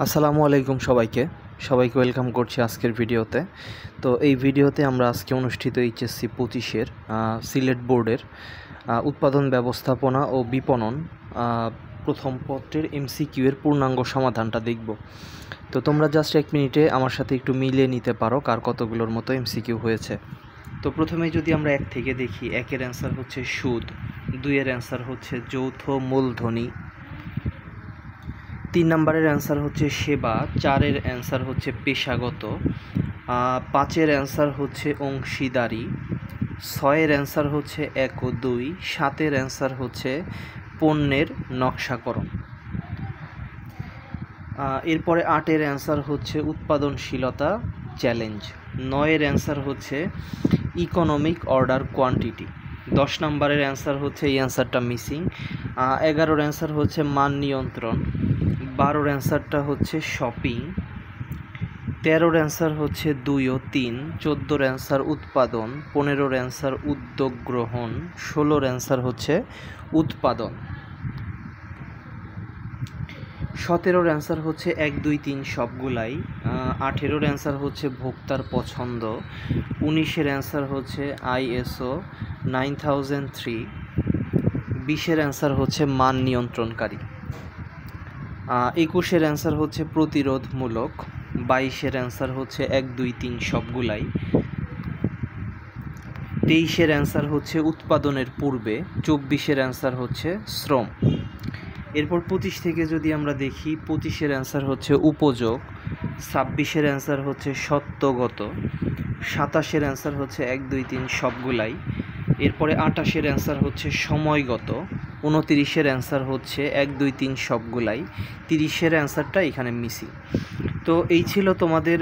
আসসালামু আলাইকুম সবাইকে ওয়েলকাম করছি আজকের ভিডিওতে। তো এই ভিডিওতে আমরা আজকে অনুষ্ঠিত এইচএসসি 25-এর সিলেট বোর্ডের উৎপাদন ব্যবস্থাপনা ও বিপণন প্রথম পত্রের এমসিকিউ এর পূর্ণাঙ্গ সমাধানটা দেখব। তো তোমরা জাস্ট 1 মিনিটে আমার সাথে একটু মিলিয়ে নিতে পারো কার কতগুলোর মতো এমসিকিউ হয়েছে। তো প্রথমে যদি আমরা 1 থেকে দেখি, 1-এর অ্যান্সার হচ্ছে সুদ, 2-এর অ্যান্সার হচ্ছে যৌথ মূলধনী, 3 নম্বরের অ্যান্সার হচ্ছে সেবা, 4-এর অ্যান্সার হচ্ছে পেশাগত, 5-এর অ্যান্সার হচ্ছে অংশীদারি, 6-এর অ্যান্সার হচ্ছে 1 ও 2, 7-এর অ্যান্সার হচ্ছে পণ্যের নকশাকরণ। এরপরে 8-এর অ্যান্সার হচ্ছে উৎপাদনশীলতা চ্যালেঞ্জ, 9-এর অ্যান্সার হচ্ছে ইকোনমিক অর্ডার কোয়ান্টিটি, 10 নম্বরের অ্যান্সার হচ্ছে এই অ্যান্সারটা মিসিং, 11-এর অ্যান্সার হচ্ছে মান নিয়ন্ত্রণ, 12-এর অ্যান্সারটা হচ্ছে শপিং, 13-এর অ্যান্সার হচ্ছে 2 ও 3, 14-এর অ্যান্সার উৎপাদন, 15-এর অ্যান্সার উদ্যোগ গ্রহণ, 16-এর অ্যান্সার হচ্ছে উৎপাদন, 17-এর অ্যান্সার হচ্ছে 1, 2, 3 সবগুলাই, 18-এর অ্যান্সার হচ্ছে ভোক্তার পছন্দ, 19-এর অ্যান্সার হচ্ছে ISO 9003, 20-এর অ্যান্সার হচ্ছে মান নিয়ন্ত্রণকারী, 21-এর অ্যান্সার হচ্ছে প্রতিরোধমূলক, 22-এর অ্যান্সার হচ্ছে 1, 2, 3 সবগুলাই, 23-এর অ্যান্সার হচ্ছে উৎপাদনের পূর্বে, 24-এর অ্যান্সার হচ্ছে শ্রম। এরপর 25 থেকে যদি আমরা দেখি, 25-এর অ্যান্সার হচ্ছে উপযোগ, 26-এর অ্যান্সার হচ্ছে সত্যগত, 27-এর অ্যান্সার হচ্ছে 1, 2, 3 সবগুলাই, এরপরে 28-এর অ্যান্সার হচ্ছে সময়গত, 29-এর অ্যান্সার হচ্ছে 1, 2, 3 সবগুলাই, 30-এর অ্যান্সারটা এখানে মিসিং। তো এই ছিল তোমাদের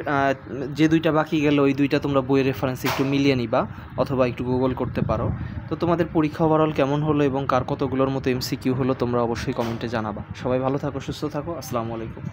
যে 2টা বাকি গেল, ওই 2টা তোমরা বইয়ের রেফারেন্সে একটু মিলিয়ে নিবা অথবা একটু গুগল করতে পারো। তো তোমাদের পরীক্ষা ওভারঅল কেমন হলো এবং কার কতগুলোর মতো এমসিকিউ হলো তোমরা অবশ্যই কমেন্টে জানাবা। সবাই ভালো থাকো, সুস্থ থাকো, আসসালামু আলাইকুম।